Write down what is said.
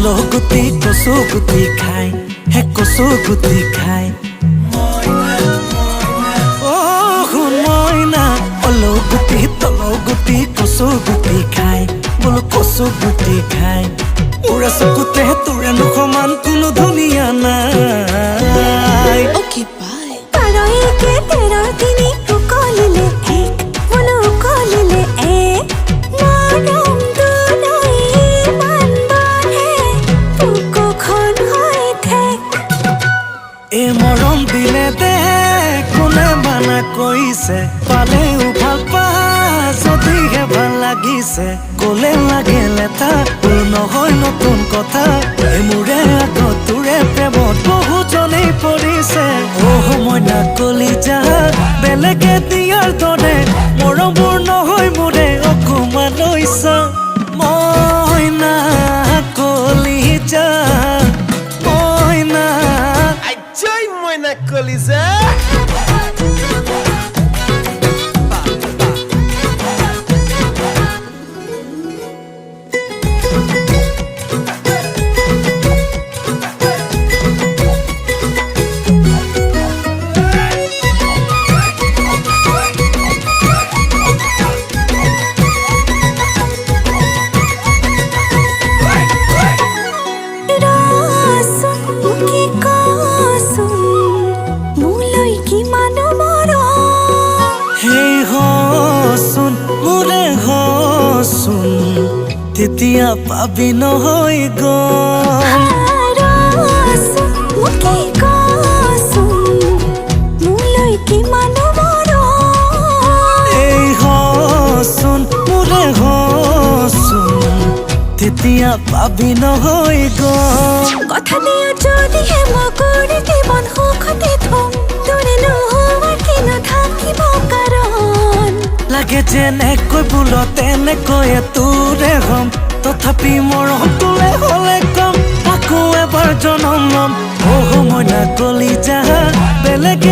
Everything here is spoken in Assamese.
গুটি কচু গুটি খাই হে কচু গুটি খাই শুন মইনা গুটি গুটি কচু গুটি খাই বোলো কচু গুটি খাই উৰা চকুতে তোৰে সমান কোনো ধুনীয়া নাই Okay, bye. Pero es que te lo tiene tu colile, bueno colile, marom tu nai man ban hai, tu ko khon hoi the. এ মৰম দিলে দে কোনে মানা কৈছে পালেও ভাল পা যদিহে ভাল লাগিছে ক'লে লাগে লেঠা নহয় নতুন কথা মোৰে আগত তোৰে প্ৰেমত বহুজনেই পৰিছে মইনা কলিজা বেলেগে দিয়াৰ দৰে মৰমবোৰ নহয় মোৰে অকমান লৈছা মইনা কলিজা মইনা Joy Moina Coliza. তেতিয়া পাবি নহয় গম এই হচোন মোৰে হচোন তেতিয়া পাবি নহয় গম কথা দিয়া যদিহে মই কৰি জীৱন সুখতে থম তোৰে নোহোৱাৰ কি নাথাকিব কাৰণ লাগে যেনেকৈ বোল তেনেকৈয়ে তোৰে হম তথাপি মৰম তোলে হলে কম আকৌ এবাৰ জনম লম মইনা কলিজা বেলেগ